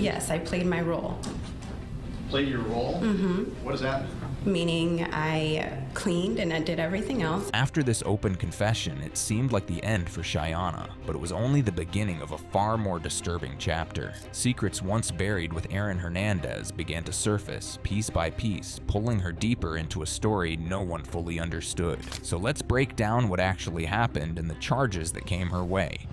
Yes, I played my role. Played your role? Mm-hmm. What does that mean? Meaning I cleaned and I did everything else. After this open confession, it seemed like the end for Cheyenne, but it was only the beginning of a far more disturbing chapter. Secrets once buried with Aaron Hernandez began to surface, piece by piece, pulling her deeper into a story no one fully understood. So let's break down what actually happened and the charges that came her way.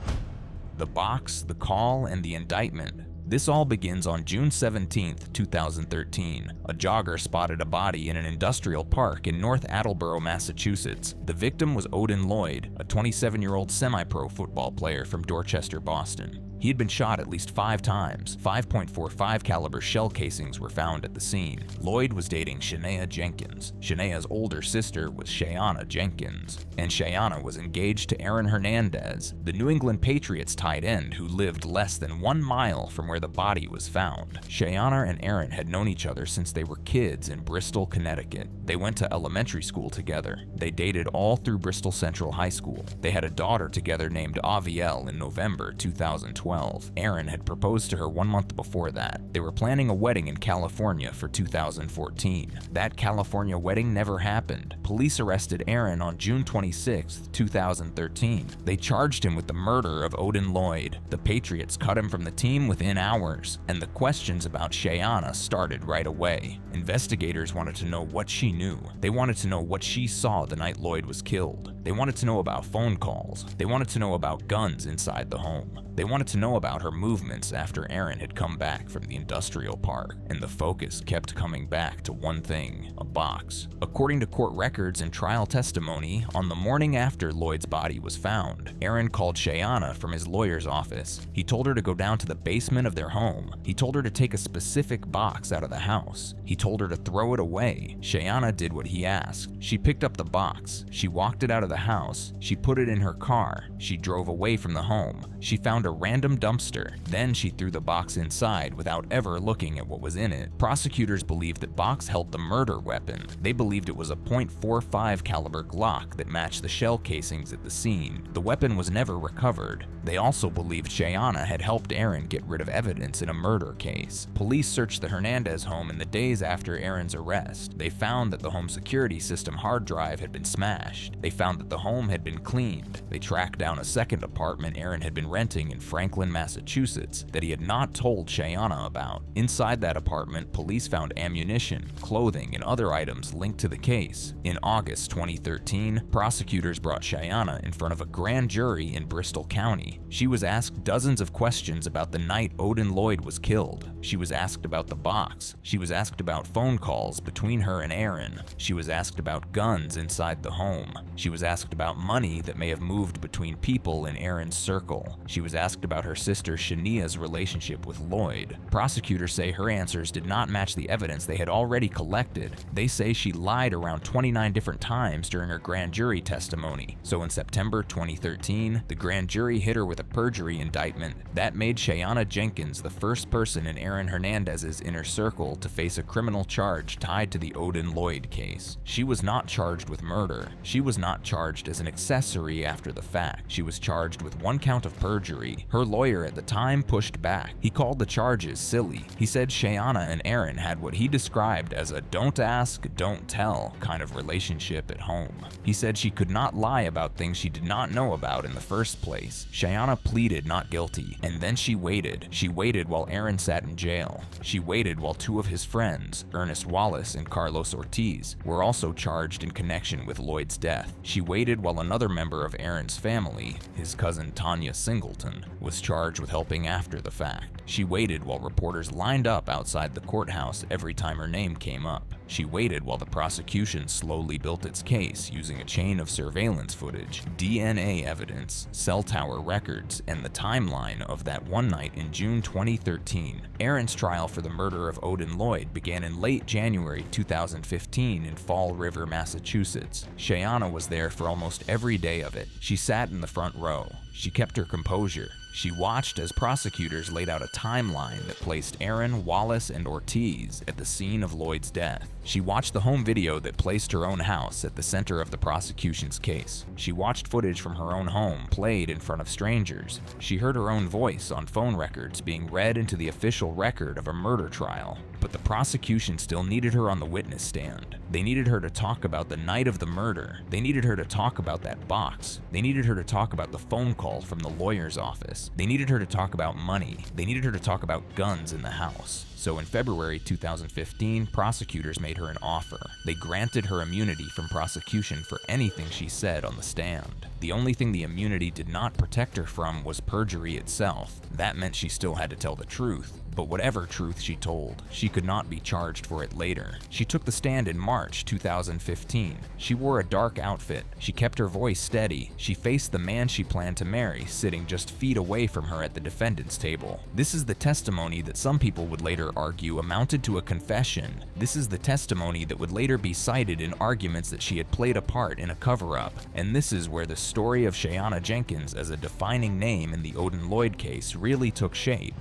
The box, the call, and the indictment. This all begins on June 17, 2013. A jogger spotted a body in an industrial park in North Attleboro, Massachusetts. The victim was Odin Lloyd, a 27-year-old semi-pro football player from Dorchester, Boston. He had been shot at least 5 times. 5.45 caliber shell casings were found at the scene. Lloyd was dating Shania Jenkins. Shania's older sister was Cheyenne Jenkins, and Cheyenne was engaged to Aaron Hernandez, the New England Patriots tight end who lived less than 1 mile from where the body was found. Cheyenne and Aaron had known each other since they were kids in Bristol, Connecticut. They went to elementary school together. They dated all through Bristol Central High School. They had a daughter together named Avielle in November 2012. Aaron had proposed to her 1 month before that. They were planning a wedding in California for 2014. That California wedding never happened. Police arrested Aaron on June 26, 2013. They charged him with the murder of Odin Lloyd. The Patriots cut him from the team within hours, and the questions about Cheyenne started right away. Investigators wanted to know what she knew. They wanted to know what she saw the night Lloyd was killed. They wanted to know about phone calls. They wanted to know about guns inside the home. They wanted to know about her movements after Aaron had come back from the industrial park, and the focus kept coming back to one thing: a box. According to court records and trial testimony, on the morning after Lloyd's body was found, Aaron called Cheyenne from his lawyer's office. He told her to go down to the basement of their home. He told her to take a specific box out of the house. He told her to throw it away. Cheyenne did what he asked. She picked up the box. She walked it out of the house. She put it in her car. She drove away from the home. She found a random dumpster. Then she threw the box inside without ever looking at what was in it. Prosecutors believed the box held the murder weapon. They believed it was a .45 caliber Glock that matched the shell casings at the scene. The weapon was never recovered. They also believed Cheyenne had helped Aaron get rid of evidence in a murder case. Police searched the Hernandez home in the days after Aaron's arrest. They found that the home security system hard drive had been smashed. They found that the home had been cleaned. They tracked down a second apartment Aaron had been renting in Franklin, Massachusetts that he had not told Cheyenne about. Inside that apartment, police found ammunition, clothing, and other items linked to the case. In August 2013, prosecutors brought Cheyenne in front of a grand jury in Bristol County. She was asked dozens of questions about the night Odin Lloyd was killed. She was asked about the box. She was asked about phone calls between her and Aaron. She was asked about guns inside the home. She was asked about money that may have moved between people in Aaron's circle. She was asked about her sister Shania's relationship with Lloyd. Prosecutors say her answers did not match the evidence they had already collected. They say she lied around 29 different times during her grand jury testimony. So in September 2013, the grand jury hit her with a perjury indictment. That made Cheyenne Jenkins the first person in Aaron Hernandez's inner circle to face a criminal charge tied to the Odin Lloyd case. She was not charged with murder. She was not charged as an accessory after the fact. She was charged with 1 count of perjury. Her lawyer at the time pushed back. He called the charges silly. He said Cheyenne and Aaron had what he described as a don't ask, don't tell kind of relationship at home. He said she could not lie about things she did not know about in the first place. Cheyenne pleaded not guilty, and then she waited. She waited while Aaron sat in jail. She waited while 2 of his friends, Ernest Wallace and Carlos Ortiz, were also charged in connection with Lloyd's death. She waited while another member of Aaron's family, his cousin Tanya Singleton, was charged with helping after the fact. She waited while reporters lined up outside the courthouse every time her name came up. She waited while the prosecution slowly built its case using a chain of surveillance footage, DNA evidence, cell tower records, and the timeline of that one night in June 2013. Aaron's trial for the murder of Odin Lloyd began in late January 2015 in Fall River, Massachusetts. Cheyenne was there for almost every day of it. She sat in the front row. She kept her composure. She watched as prosecutors laid out a timeline that placed Aaron, Wallace, and Ortiz at the scene of Lloyd's death. She watched the home video that placed her own house at the center of the prosecution's case. She watched footage from her own home played in front of strangers. She heard her own voice on phone records being read into the official record of a murder trial. But the prosecution still needed her on the witness stand. They needed her to talk about the night of the murder. They needed her to talk about that box. They needed her to talk about the phone call from the lawyer's office. They needed her to talk about money. They needed her to talk about guns in the house. So in February 2015, prosecutors made her an offer. They granted her immunity from prosecution for anything she said on the stand. The only thing the immunity did not protect her from was perjury itself. That meant she still had to tell the truth. But whatever truth she told, she could not be charged for it later. She took the stand in March 2015. She wore a dark outfit. She kept her voice steady. She faced the man she planned to marry, sitting just feet away from her at the defendant's table. This is the testimony that some people would later argue amounted to a confession. This is the testimony that would later be cited in arguments that she had played a part in a cover-up. And this is where the story of Shayana Jenkins as a defining name in the Odin Lloyd case really took shape.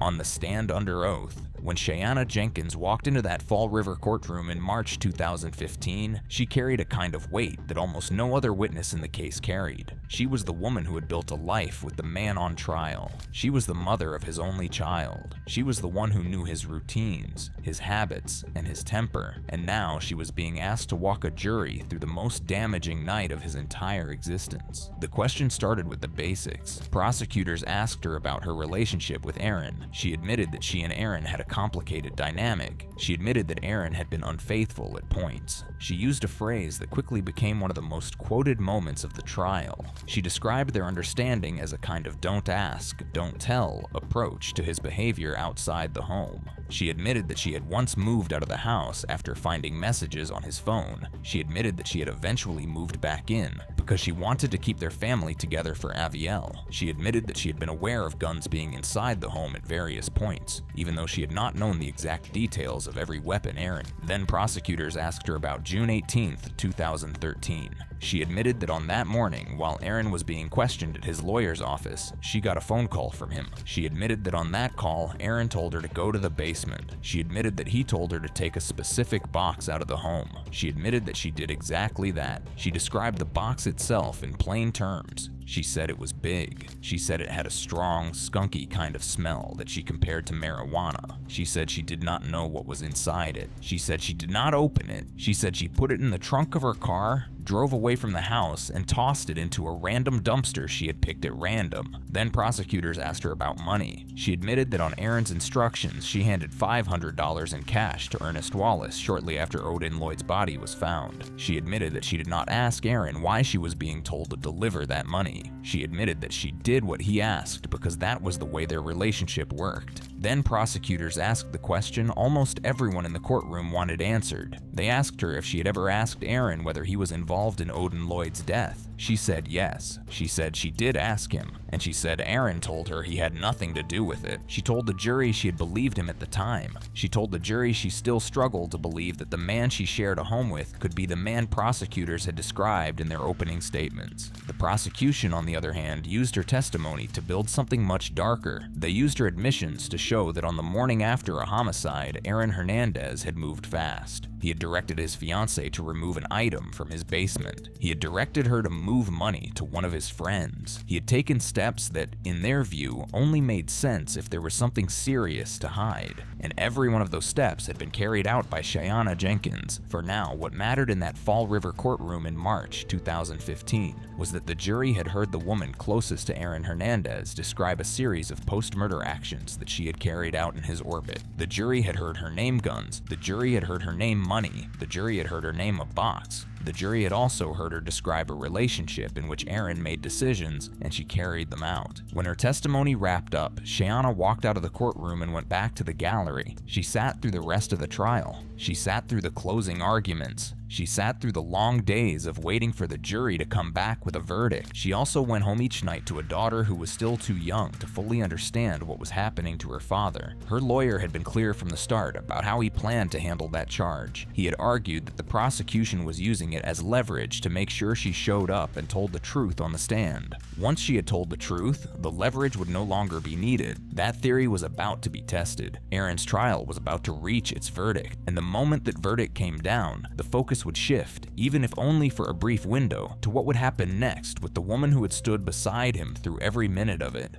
On the stand under oath, when Shayana Jenkins walked into that Fall River courtroom in March 2015, she carried a kind of weight that almost no other witness in the case carried. She was the woman who had built a life with the man on trial. She was the mother of his only child. She was the one who knew his routines, his habits, and his temper, and now she was being asked to walk a jury through the most damaging night of his entire existence. The question started with the basics. Prosecutors asked her about her relationship with Aaron. She admitted that she and Aaron had a complicated dynamic. She admitted that Aaron had been unfaithful at points. She used a phrase that quickly became one of the most quoted moments of the trial. She described their understanding as a kind of don't ask, don't tell approach to his behavior outside the home. She admitted that she had once moved out of the house after finding messages on his phone. She admitted that she had eventually moved back in because she wanted to keep their family together for Avielle. She admitted that she had been aware of guns being inside the home at various points, even though she had not known the exact details of every weapon Aaron. Then prosecutors asked her about June 18th, 2013. She admitted that on that morning, while Aaron was being questioned at his lawyer's office, she got a phone call from him. She admitted that on that call, Aaron told her to go to the basement. She admitted that he told her to take a specific box out of the home. She admitted that she did exactly that. She described the box itself in plain terms. She said it was big. She said it had a strong, skunky kind of smell that she compared to marijuana. She said she did not know what was inside it. She said she did not open it. She said she put it in the trunk of her car, drove away from the house, and tossed it into a random dumpster she had picked at random. Then prosecutors asked her about money. She admitted that on Aaron's instructions, she handed $500 in cash to Ernest Wallace shortly after Odin Lloyd's body was found. She admitted that she did not ask Aaron why she was being told to deliver that money. She admitted that she did what he asked because that was the way their relationship worked. Then prosecutors asked the question almost everyone in the courtroom wanted answered. They asked her if she had ever asked Aaron whether he was involved in Odin Lloyd's death. She said yes. She said she did ask him, and she said Aaron told her he had nothing to do with it. She told the jury she had believed him at the time. She told the jury she still struggled to believe that the man she shared a home with could be the man prosecutors had described in their opening statements. The prosecution, on the other hand, used her testimony to build something much darker. They used her admissions to show that on the morning after a homicide, Aaron Hernandez had moved fast. He had directed his fiancée to remove an item from his basement. He had directed her to move money to one of his friends. He had taken steps that, in their view, only made sense if there was something serious to hide. And every one of those steps had been carried out by Shayana Jenkins. For now, what mattered in that Fall River courtroom in March 2015 was that the jury had heard the woman closest to Aaron Hernandez describe a series of post-murder actions that she had carried out in his orbit. The jury had heard her name guns. The jury had heard her name money. The jury had heard her name a box. The jury had also heard her describe a relationship in which Aaron made decisions and she carried them out. When her testimony wrapped up, Shayana walked out of the courtroom and went back to the gallery. She sat through the rest of the trial. She sat through the closing arguments. She sat through the long days of waiting for the jury to come back with a verdict. She also went home each night to a daughter who was still too young to fully understand what was happening to her father. Her lawyer had been clear from the start about how he planned to handle that charge. He had argued that the prosecution was using it as leverage to make sure she showed up and told the truth on the stand. Once she had told the truth, the leverage would no longer be needed. That theory was about to be tested. Aaron's trial was about to reach its verdict, and the moment that verdict came down, the focus would shift, even if only for a brief window, to what would happen next with the woman who had stood beside him through every minute of it.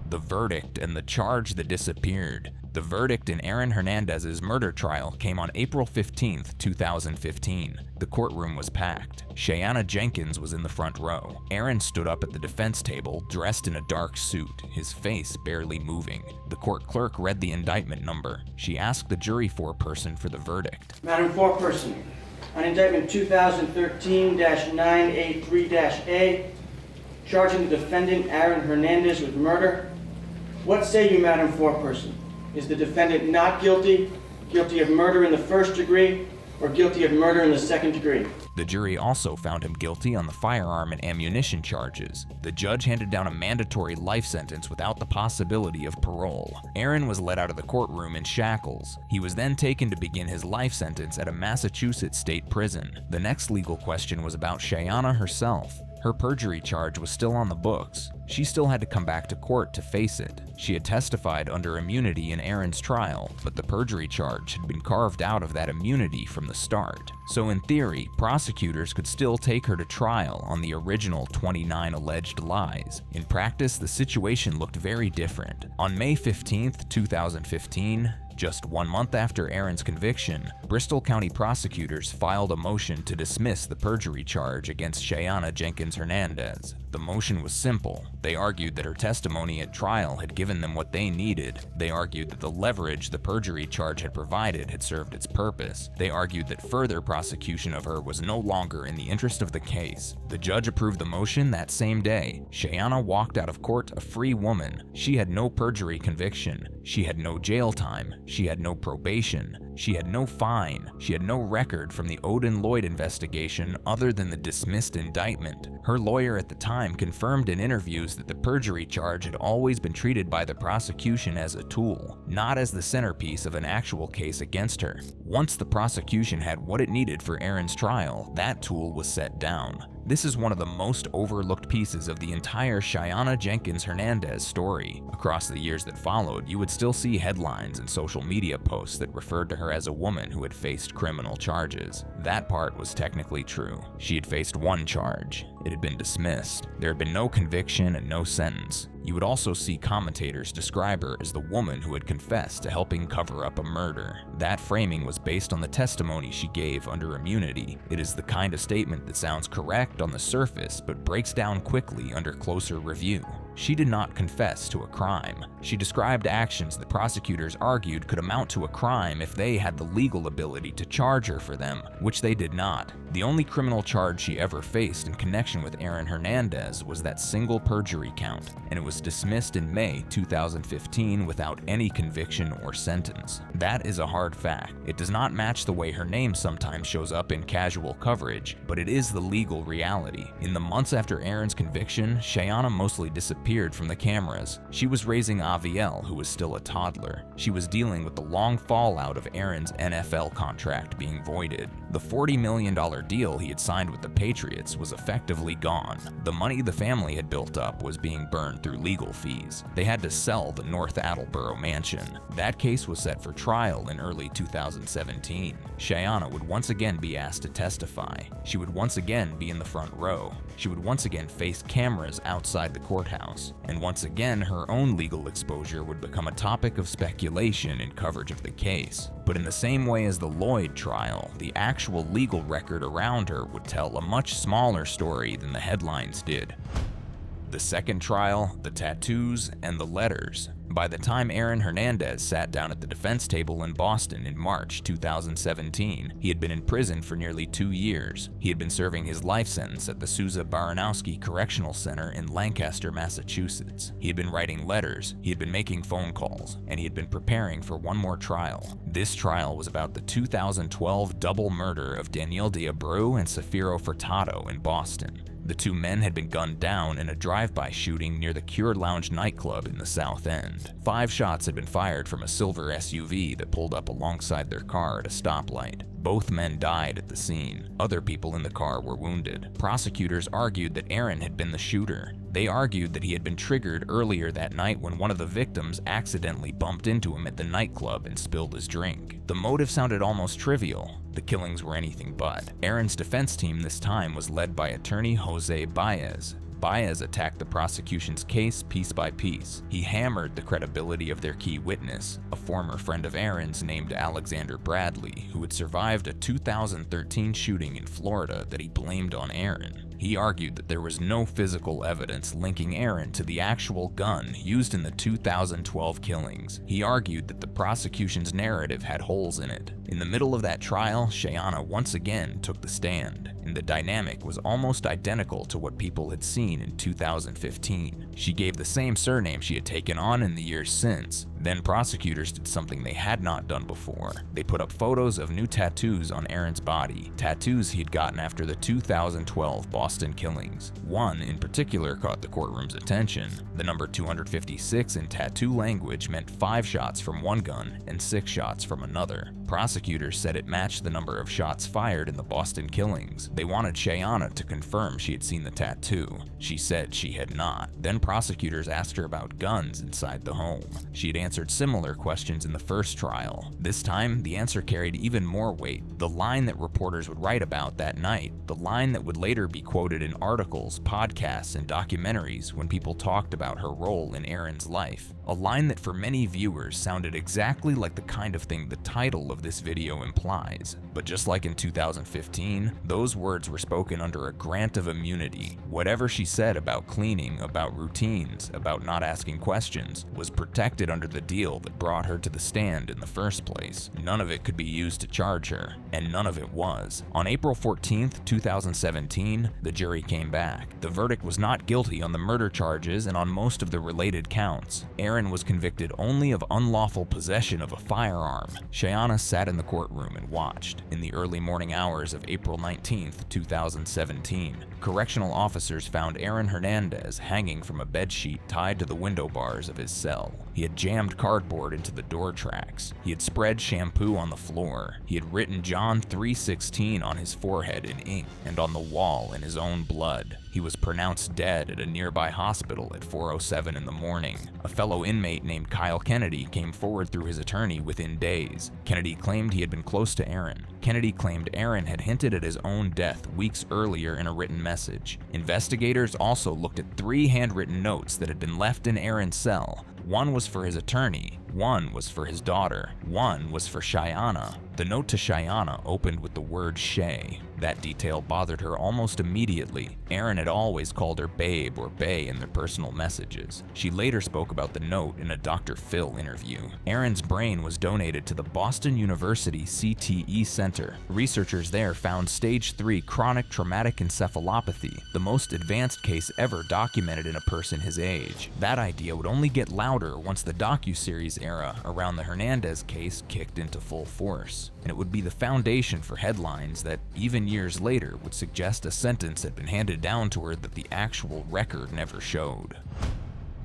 The verdict and the charge that disappeared. The verdict in Aaron Hernandez's murder trial came on April 15, 2015. The courtroom was packed. Cheyana Jenkins was in the front row. Aaron stood up at the defense table, dressed in a dark suit, his face barely moving. The court clerk read the indictment number. She asked the jury foreperson for the verdict. Madam Foreperson, on indictment 2013-983-A, charging the defendant Aaron Hernandez with murder, what say you, Madam Foreperson? Is the defendant not guilty, guilty of murder in the first degree, or guilty of murder in the second degree? The jury also found him guilty on the firearm and ammunition charges. The judge handed down a mandatory life sentence without the possibility of parole. Aaron was led out of the courtroom in shackles. He was then taken to begin his life sentence at a Massachusetts state prison. The next legal question was about Cheyana herself. Her perjury charge was still on the books. She still had to come back to court to face it. She had testified under immunity in Aaron's trial, but the perjury charge had been carved out of that immunity from the start. So in theory, prosecutors could still take her to trial on the original 29 alleged lies. In practice, the situation looked very different. On May 15, 2015, just 1 month after Aaron's conviction, Bristol County prosecutors filed a motion to dismiss the perjury charge against Cheyana Jenkins Hernandez. The motion was simple. They argued that her testimony at trial had given them what they needed. They argued that the leverage the perjury charge had provided had served its purpose. They argued that further prosecution of her was no longer in the interest of the case. The judge approved the motion that same day. Cheyana walked out of court a free woman. She had no perjury conviction. She had no jail time. She had no probation. She had no fine. She had no record from the Odin Lloyd investigation other than the dismissed indictment. Her lawyer at the time confirmed in interviews that the perjury charge had always been treated by the prosecution as a tool, not as the centerpiece of an actual case against her. Once the prosecution had what it needed for Aaron's trial, that tool was set down. This is one of the most overlooked pieces of the entire Cheyana Jenkins Hernandez story. Across the years that followed, you would still see headlines and social media posts that referred to her as a woman who had faced criminal charges. That part was technically true. She had faced one charge. It had been dismissed. There had been no conviction and no sentence. You would also see commentators describe her as the woman who had confessed to helping cover up a murder. That framing was based on the testimony she gave under immunity. It is the kind of statement that sounds correct on the surface but breaks down quickly under closer review. She did not confess to a crime. She described actions that prosecutors argued could amount to a crime if they had the legal ability to charge her for them, which they did not. The only criminal charge she ever faced in connection with Aaron Hernandez was that single perjury count, and it was dismissed in May 2015 without any conviction or sentence. That is a hard fact. It does not match the way her name sometimes shows up in casual coverage, but it is the legal reality. In the months after Aaron's conviction, Cheyana mostly disappeared from the cameras. She was raising Aviel, who was still a toddler. She was dealing with the long fallout of Aaron's NFL contract being voided. The $40 million deal he had signed with the Patriots was effectively gone. The money the family had built up was being burned through legal fees. They had to sell the North Attleboro mansion. That case was set for trial in early 2017. Cheyana would once again be asked to testify. She would once again be in the front row. She would once again face cameras outside the courthouse. And once again, her own legal exposure would become a topic of speculation in coverage of the case. But in the same way as the Lloyd trial, the actual legal record around her would tell a much smaller story than the headlines did. The second trial, the tattoos, and the letters. By the time Aaron Hernandez sat down at the defense table in Boston in March 2017, he had been in prison for nearly 2 years. He had been serving his life sentence at the Sousa Baranowski Correctional Center in Lancaster, Massachusetts. He had been writing letters, he had been making phone calls, and he had been preparing for one more trial. This trial was about the 2012 double murder of Daniel D'Abreu and Safiro Furtado in Boston. The two men had been gunned down in a drive-by shooting near the Cure Lounge nightclub in the South End. 5 shots had been fired from a silver SUV that pulled up alongside their car at a stoplight. Both men died at the scene. Other people in the car were wounded. Prosecutors argued that Aaron had been the shooter. They argued that he had been triggered earlier that night when one of the victims accidentally bumped into him at the nightclub and spilled his drink. The motive sounded almost trivial. The killings were anything but. Aaron's defense team this time was led by attorney Jose Baez. Baez attacked the prosecution's case piece by piece. He hammered the credibility of their key witness, a former friend of Aaron's named Alexander Bradley, who had survived a 2013 shooting in Florida that he blamed on Aaron. He argued that there was no physical evidence linking Aaron to the actual gun used in the 2012 killings. He argued that the prosecution's narrative had holes in it. In the middle of that trial, Cheyenne once again took the stand, and the dynamic was almost identical to what people had seen in 2015. She gave the same surname she had taken on in the years since. Then prosecutors did something they had not done before. They put up photos of new tattoos on Aaron's body, tattoos he had gotten after the 2012 Boston killings. One in particular caught the courtroom's attention. The number 256 in tattoo language meant 5 shots from one gun and 6 shots from another. Prosecutors said it matched the number of shots fired in the Boston killings. They wanted Cheyenne to confirm she had seen the tattoo. She said she had not. Then prosecutors asked her about guns inside the home. She had answered similar questions in the first trial. This time, the answer carried even more weight. The line that reporters would write about that night, the line that would later be quoted in articles, podcasts, and documentaries when people talked about her role in Aaron's life. A line that for many viewers sounded exactly like the kind of thing the title of this video implies. But just like in 2015, those words were spoken under a grant of immunity. Whatever she said about cleaning, about routines, about not asking questions, was protected under the deal that brought her to the stand in the first place. None of it could be used to charge her, and none of it was. On April 14th, 2017, the jury came back. The verdict was not guilty on the murder charges and on most of the related counts. Aaron was convicted only of unlawful possession of a firearm. Cheyenne sat in the courtroom and watched. In the early morning hours of April 19th, 2017, correctional officers found Aaron Hernandez hanging from a bedsheet tied to the window bars of his cell. He had jammed cardboard into the door tracks. He had spread shampoo on the floor. He had written John 3:16 on his forehead in ink and on the wall in his own blood. He was pronounced dead at a nearby hospital at 4:07 in the morning. A fellow inmate named Kyle Kennedy came forward through his attorney within days. Kennedy claimed he had been close to Aaron. Kennedy claimed Aaron had hinted at his own death weeks earlier in a written message. Investigators also looked at 3 handwritten notes that had been left in Aaron's cell. One was for his attorney, one was for his daughter, one was for Cheyenne. The note to Cheyenne opened with the word Shay. That detail bothered her almost immediately. Aaron had always called her Babe or Bae in their personal messages. She later spoke about the note in a Dr. Phil interview. Aaron's brain was donated to the Boston University CTE Center. Researchers there found stage 3 chronic traumatic encephalopathy, the most advanced case ever documented in a person his age. That idea would only get louder once the docuseries era around the Hernandez case kicked into full force. And it would be the foundation for headlines that, even years later, would suggest a sentence had been handed down to her that the actual record never showed.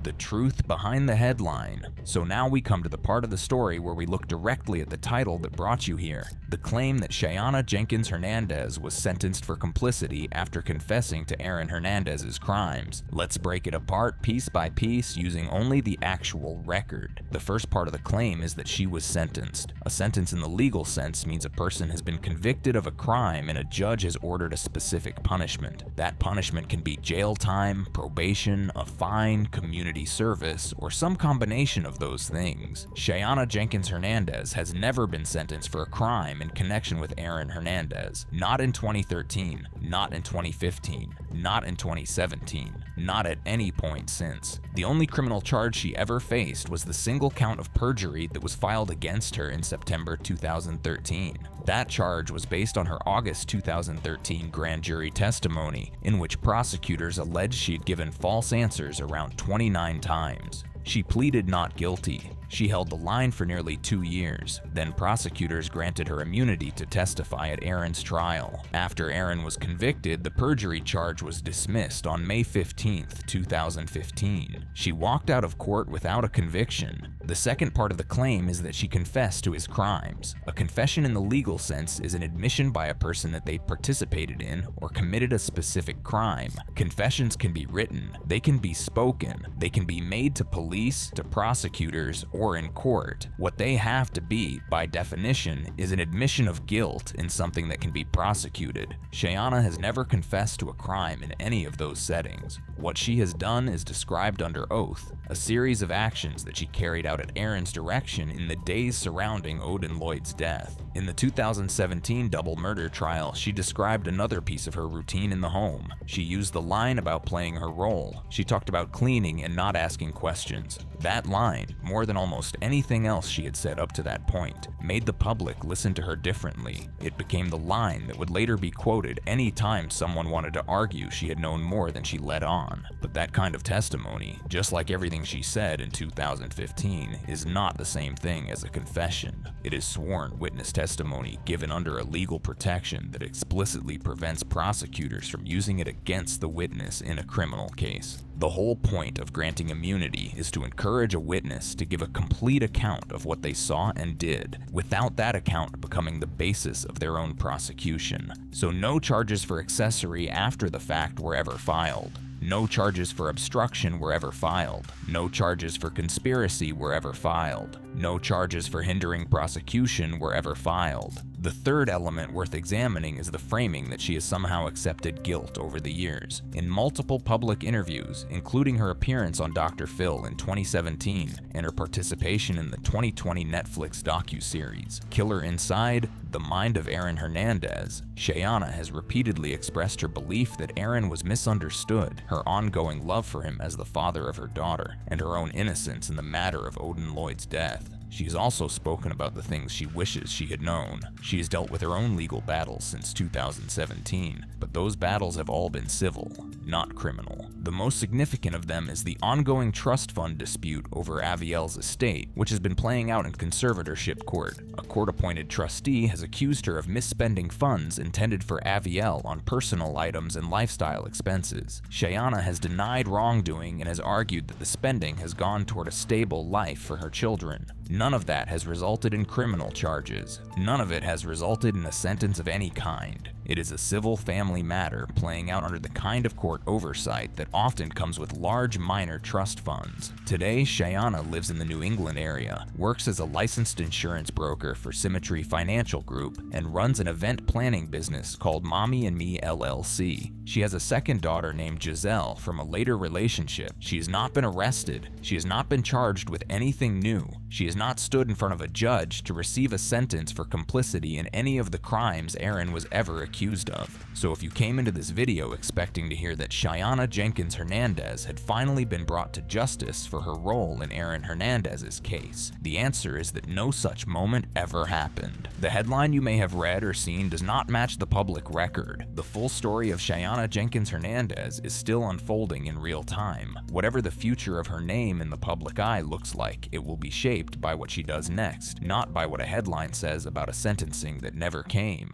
The truth behind the headline. So now we come to the part of the story where we look directly at the title that brought you here. The claim that Cheyenne Jenkins Hernandez was sentenced for complicity after confessing to Aaron Hernandez's crimes. Let's break it apart piece by piece using only the actual record. The first part of the claim is that she was sentenced. A sentence in the legal sense means a person has been convicted of a crime and a judge has ordered a specific punishment. That punishment can be jail time, probation, a fine, community community service, or some combination of those things. Cheyana Jenkins Hernandez has never been sentenced for a crime in connection with Aaron Hernandez. Not in 2013, not in 2015, not in 2017, not at any point since. The only criminal charge she ever faced was the single count of perjury that was filed against her in September 2013. That charge was based on her August 2013 grand jury testimony, in which prosecutors alleged she'd given false answers around 29 times. She pleaded not guilty. She held the line for nearly 2 years. Then prosecutors granted her immunity to testify at Aaron's trial. After Aaron was convicted, the perjury charge was dismissed on May 15, 2015. She walked out of court without a conviction. The second part of the claim is that she confessed to his crimes. A confession in the legal sense is an admission by a person that they participated in or committed a specific crime. Confessions can be written, they can be spoken, they can be made to police, to prosecutors, or in court. What they have to be, by definition, is an admission of guilt in something that can be prosecuted. Cheyana has never confessed to a crime in any of those settings. What she has done is described under oath, a series of actions that she carried out at Aaron's direction in the days surrounding Odin Lloyd's death. In the 2017 double murder trial, she described another piece of her routine in the home. She used the line about playing her role. She talked about cleaning and not asking questions. That line, more than almost anything else she had said up to that point, made the public listen to her differently. It became the line that would later be quoted any time someone wanted to argue she had known more than she let on. But that kind of testimony, just like everything she said in 2015, is not the same thing as a confession. It is sworn witness testimony given under a legal protection that explicitly prevents prosecutors from using it against the witness in a criminal case. The whole point of granting immunity is to encourage a witness to give a complete account of what they saw and did, without that account becoming the basis of their own prosecution. So no charges for accessory after the fact were ever filed. No charges for obstruction were ever filed. No charges for conspiracy were ever filed. No charges for hindering prosecution were ever filed. The third element worth examining is the framing that she has somehow accepted guilt over the years. In multiple public interviews, including her appearance on Dr. Phil in 2017 and her participation in the 2020 Netflix docuseries Killer Inside: The Mind of Aaron Hernandez, Cheyana has repeatedly expressed her belief that Aaron was misunderstood, her ongoing love for him as the father of her daughter, and her own innocence in the matter of Odin Lloyd's death. She has also spoken about the things she wishes she had known. She has dealt with her own legal battles since 2017, but those battles have all been civil, not criminal. The most significant of them is the ongoing trust fund dispute over Aviel's estate, which has been playing out in conservatorship court. A court-appointed trustee has accused her of misspending funds intended for Aviel on personal items and lifestyle expenses. Cheyana has denied wrongdoing and has argued that the spending has gone toward a stable life for her children. None of that has resulted in criminal charges. None of it has resulted in a sentence of any kind. It is a civil family matter playing out under the kind of court oversight that often comes with large minor trust funds. Today, Cheyana lives in the New England area, works as a licensed insurance broker for Symmetry Financial Group, and runs an event planning business called Mommy and Me LLC. She has a second daughter named Giselle from a later relationship. She has not been arrested. She has not been charged with anything new. She has not stood in front of a judge to receive a sentence for complicity in any of the crimes Aaron was ever accused of. So if you came into this video expecting to hear that Cheyana Jenkins Hernandez had finally been brought to justice for her role in Aaron Hernandez's case, the answer is that no such moment ever happened. The headline you may have read or seen does not match the public record. The full story of Cheyana Jenkins Hernandez is still unfolding in real time. Whatever the future of her name in the public eye looks like, it will be shaped by what she does next, not by what a headline says about a sentencing that never came.